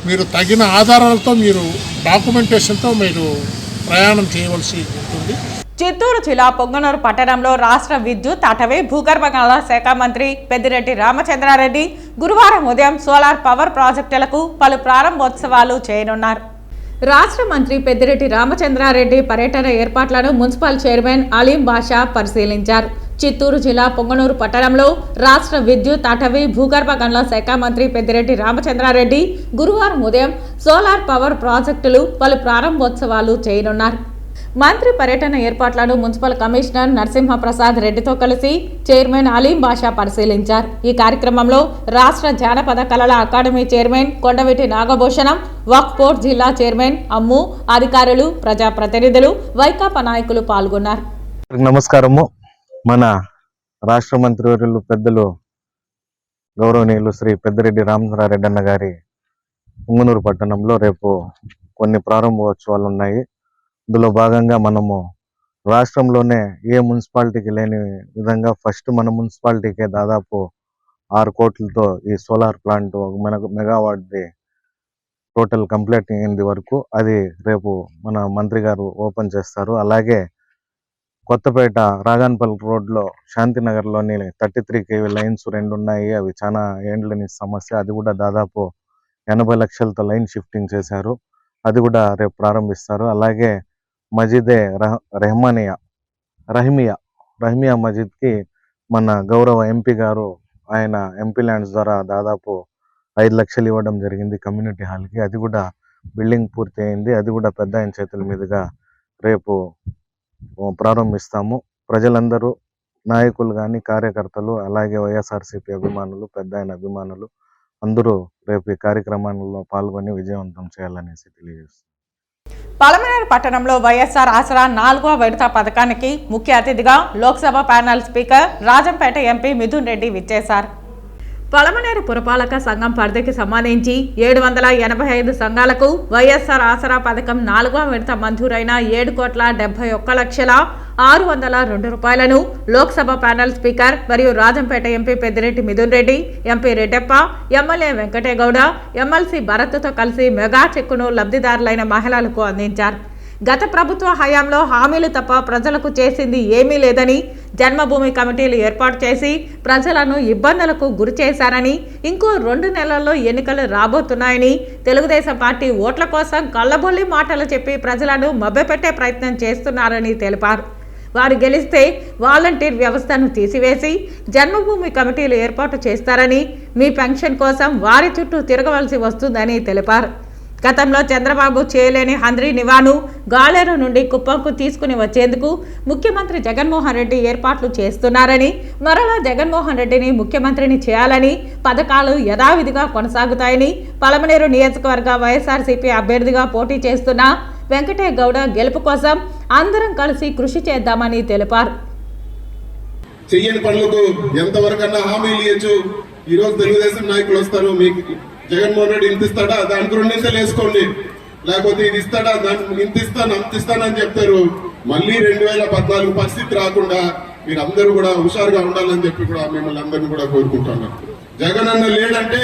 మీరు తగిన ఆధారాలతో మీరు డాక్యుమెంటేషన్తో మీరు ప్రయాణం చేయవలసి ఉంటుంది. చిత్తూరు జిల్లా పొంగనూరు పట్టణంలో రాష్ట్ర విద్యుత్, అటవీ, భూగర్భ గనుల శాఖ మంత్రి పెద్దిరెడ్డి రామచంద్రారెడ్డి గురువారం ఉదయం సోలార్ పవర్ ప్రాజెక్టులకు పలు ప్రారంభోత్సవాలు చేయనున్నారు. రాష్ట్ర మంత్రి పెద్దిరెడ్డి రామచంద్రారెడ్డి పర్యటన ఏర్పాట్లను మున్సిపల్ చైర్మన్ అలీం బాషా పరిశీలించారు. చిత్తూరు జిల్లా పొంగనూరు పట్టణంలో రాష్ట్ర విద్యుత్, అటవీ, భూగర్భ గనుల శాఖ మంత్రి పెద్దిరెడ్డి రామచంద్రారెడ్డి గురువారం ఉదయం సోలార్ పవర్ ప్రాజెక్టులు పలు ప్రారంభోత్సవాలు చేయనున్నారు. మంత్రి పర్యటన ఏర్పాట్లను మున్సిపల్ కమిషనర్ నరసింహప్రసాద్ రెడ్డితో కలిసి చైర్మన్ అలీం బాషా పరిశీలించారు. ఈ కార్యక్రమంలో రాష్ట్ర జానపద కళల అకాడమీ చైర్మన్ కొండవీటి నాగభూషణం, వక్ఫ్ బోర్డు జిల్లా చైర్మన్ అమ్ము, అధికారులు, ప్రజాప్రతినిధులు, వైకాపా నాయకులు పాల్గొన్నారు. నమస్కారము. మన రాష్ట్ర మంత్రివర్యులు పెద్దలు గౌరవనీయులు శ్రీ పెద్దిరెడ్డి రామచంద్రారెడ్డి అన్న గారి పొంగనూరు పట్టణంలో రేపు కొన్ని ప్రారంభోత్సవాలు ఉన్నాయి. ఇందులో భాగంగా మనము రాష్ట్రంలోనే ఏ మున్సిపాలిటీకి లేని విధంగా ఫస్ట్ మన మున్సిపాలిటీకే దాదాపు 6 కోట్లతో ఈ సోలార్ ప్లాంట్ మెగావాట్ది టోటల్ కంప్లీట్ అయింది వరకు అది రేపు మన మంత్రి గారు ఓపెన్ చేస్తారు. అలాగే కొత్తపేట రాగాన్పల్లి రోడ్లో శాంతినగర్లోని 33 kV లైన్స్ 2 ఉన్నాయి. అవి చాలా ఏండ్లని సమస్య. అది కూడా దాదాపు 80 లక్షలతో లైన్ షిఫ్టింగ్ చేశారు. అది కూడా రేపు ప్రారంభిస్తారు. అలాగే మజీదే రహమియా మజీద్కి మన గౌరవ ఎంపీ గారు ఆయన ఎంపీ ల్యాండ్స్ ద్వారా దాదాపు 5 లక్షలు ఇవ్వడం జరిగింది కమ్యూనిటీ హాల్కి. అది కూడా బిల్డింగ్ పూర్తి అయింది. అది కూడా పెద్ద ఆయన చేతుల మీదుగా రేపు ప్రారంభిస్తాము. ప్రజలందరూ, నాయకులు కానీ, కార్యకర్తలు, అలాగే వైఎస్ఆర్సీపీ అభిమానులు, పెద్ద ఆయన అభిమానులు అందరూ రేపు ఈ కార్యక్రమాల్లో పాల్గొని విజయవంతం చేయాలనేసి తెలియజేస్తారు. పలమనేరు పట్టణంలో వైఎస్ఆర్ ఆసరా 4వ విడత పథకానికి ముఖ్య అతిథిగా Lok Sabha panel speaker Rajampet MP Mithun Reddy విచ్చేశారు. పలమనేరు పురపాలక సంఘం పరిధికి సంబంధించి 785 సంఘాలకు వైఎస్ఆర్ ఆసరా పథకం 4వ విడత మంజూరైన 7,70,602 రూపాయలను లోక్సభ ప్యానెల్ స్పీకర్ మరియు Rajampet MP Peddireddy Mithun Reddy, MP Reddappa, MLA Venkategowda, MLC భరత్తో కలిసి మెగా చెక్కును లబ్ధిదారులైన మహిళలకు అందించారు. గత ప్రభుత్వ హయాంలో హామీలు తప్ప ప్రజలకు చేసింది ఏమీ లేదని, జన్మభూమి కమిటీలు ఏర్పాటు చేసి ప్రజలను ఇబ్బందులకు గురి చేశారని, ఇంకో 2 నెలల్లో ఎన్నికలు రాబోతున్నాయని, తెలుగుదేశం పార్టీ ఓట్ల కోసం కళ్ళబొల్లి మాటలు చెప్పి ప్రజలను మభ్యపెట్టే ప్రయత్నం చేస్తున్నారని తెలిపారు. వారు గెలిస్తే వాలంటీర్ వ్యవస్థను తీసివేసి జన్మభూమి కమిటీలు ఏర్పాటు చేస్తారని, మీ పెన్షన్ కోసం వారి చుట్టూ తిరగవలసి వస్తుందని తెలిపారు. గతంలో చంద్రబాబు చేయలేని హంద్రీ నివాను గాలేరు నుండి కుప్పంకు తీసుకుని వచ్చేందుకు ముఖ్యమంత్రి జగన్మోహన్ రెడ్డి ఏర్పాట్లు చేస్తున్నారని, మరలా జగన్మోహన్ రెడ్డిని ముఖ్యమంత్రిని చేయాలని, పథకాలు యథావిధిగా కొనసాగుతాయని, పలమనేరు నియోజకవర్గ వైఎస్ఆర్సీపీ అభ్యర్థిగా పోటీ చేస్తున్న వెంకటేగౌడ గెలుపు కోసం అందరం కలిసి కృషి చేద్దామని తెలిపారు. చెయ్యని పనులకు ఎంతవరకన్నా హామీలు ఇవ్వచ్చు. ఈరోజు తెలుగుదేశం నాయకులు వస్తారు, మీకు జగన్మోహన్ రెడ్డి ఇంత ఇస్తాడా, దానికి 2 నిమిషాలు వేసుకోండి, లేకపోతే ఇది ఇస్తాడా, దానికి ఇంత ఇస్తాను అంత ఇస్తానని చెప్తారు. మళ్ళీ 2014 పరిస్థితి రాకుండా మీరు అందరూ కూడా హుషారుగా ఉండాలని చెప్పి కూడా మిమ్మల్ని అందరినీ కూడా కోరుకుంటున్నాను. జగన్ అన్న లేడంటే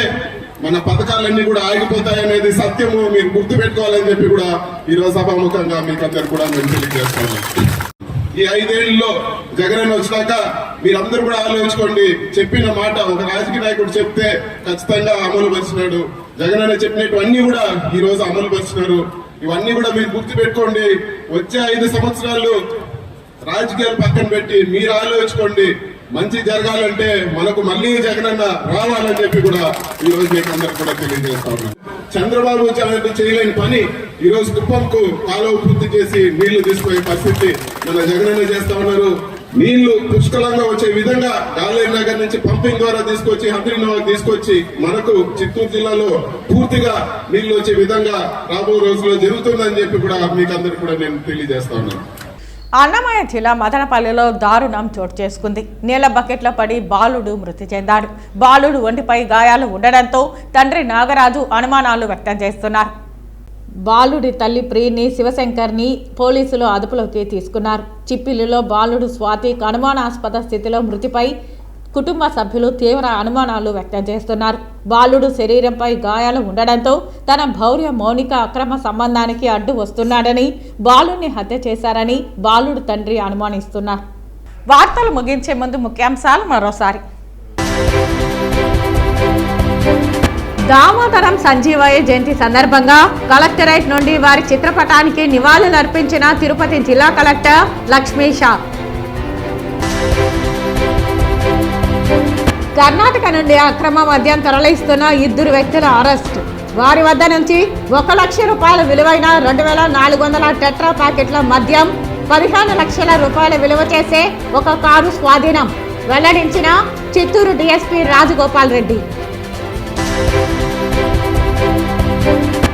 మన పథకాలన్నీ కూడా ఆగిపోతాయనేది సత్యము, మీరు గుర్తు పెట్టుకోవాలని చెప్పి కూడా ఈరోజు సభాముఖంగా మీకు అందరు కూడా మేము తెలియజేస్తున్నాం. ఈ 5 ఏళ్లలో జగన్ వచ్చినాక మీరందరూ కూడా ఆలోచించుకోండి. చెప్పిన మాట ఒక రాజకీయ నాయకుడు చెప్తే ఖచ్చితంగా అమలు పరిచినాడు. జగన్ అన్న చెప్పినటువన్నీ కూడా ఈ రోజు అమలు పరిచినారు. ఇవన్నీ కూడా మీరు గుర్తు పెట్టుకోండి. వచ్చే 5 సంవత్సరాలు రాజకీయాలు పక్కన పెట్టి మీరు ఆలోచించుకోండి. మంచి జరగాలంటే మనకు మళ్ళీ జగనన్న రావాలని చెప్పి కూడా ఈ రోజు మీకు అందరికి కూడా తెలియజేస్తా ఉన్నాను. చంద్రబాబు చేయలేని పని ఈ రోజు కుప్పంకు కాలువ పూర్తి చేసి నీళ్లు తీసుకునే పరిస్థితి మన జగనన్న చేస్తా ఉన్నారు. నీళ్లు పుష్కలంగా వచ్చే విధంగా గాలేరు నగర్ నుంచి పంపింగ్ ద్వారా తీసుకొచ్చి హంద్రీనగర్ తీసుకొచ్చి మనకు చిత్తూరు జిల్లాలో పూర్తిగా నీళ్లు వచ్చే విధంగా రాబోయే రోజుల్లో జరుగుతుందని చెప్పి కూడా మీకు అందరికి కూడా నేను తెలియజేస్తా ఉన్నాను. అన్నమయ్య జిల్లా మదనపల్లిలో దారుణం చోటు చేసుకుంది. నీళ్ల బకెట్లో పడి బాలుడు మృతి చెందాడు. బాలుడు ఒంటిపై గాయాలు ఉండడంతో తండ్రి నాగరాజు అనుమానాలు వ్యక్తం చేస్తున్నారు. బాలుడి తల్లి ప్రియని, శివశంకర్ని పోలీసులు అదుపులోకి తీసుకున్నారు. చిప్పిలిలో బాలుడు స్వాతి అనుమానాస్పద స్థితిలో మృతిపై కుటుంబ సభ్యులు తీవ్ర అనుమానాలు వ్యక్తం చేస్తున్నారు. బాలుడు శరీరంపై గాయాలు ఉండడంతో తన భౌర్య మౌనిక అక్రమ సంబంధానికి అడ్డు వస్తున్నాడని, బాలుడిని హత్య చేశారని బాలుడు తండ్రి అనుమానిస్తున్నారు. వార్తలు ముగించే ముందు ముఖ్యాంశాలు మరోసారి. దామోదరం సంజీవయ్య జయంతి సందర్భంగా కలెక్టరేట్ నుండి వారి చిత్రపటానికి నివాళులర్పించిన తిరుపతి జిల్లా కలెక్టర్ లక్ష్మీషా. కర్ణాటక నుండి అక్రమ మద్యం తరలిస్తున్న 2 వ్యక్తుల అరెస్టు. వారి వద్ద నుంచి 1 లక్ష రూపాయల విలువైన 2400 టెట్రా ప్యాకెట్ల మద్యం, 15 లక్షల రూపాయల విలువ చేసే ఒక కారు స్వాధీనం వెల్లడించిన చిత్తూరు డీఎస్పీ రాజగోపాల్ రెడ్డి.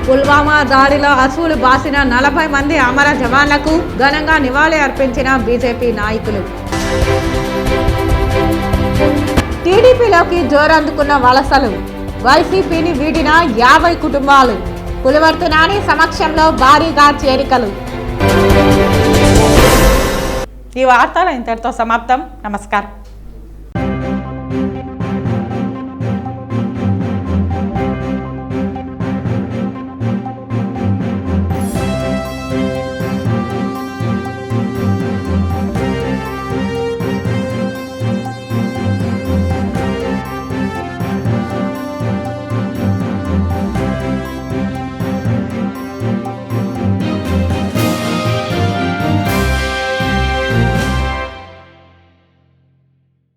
పుల్వామా దాడిలో అసూలు బాసిన 40 మంది అమర జవాన్లకు ఘనంగా నివాళి అర్పించిన బీజేపీ నాయకులు. టీడీపీలోకి జోరందుకున్న వలసలు. వైసీపీని వీడిన 50 కుటుంబాలు. పులివర్తి నాని సమక్షంలో భారీగా చేరికలు. ఈ వార్తలు ఇంతటితో సమాప్తం. నమస్కారం.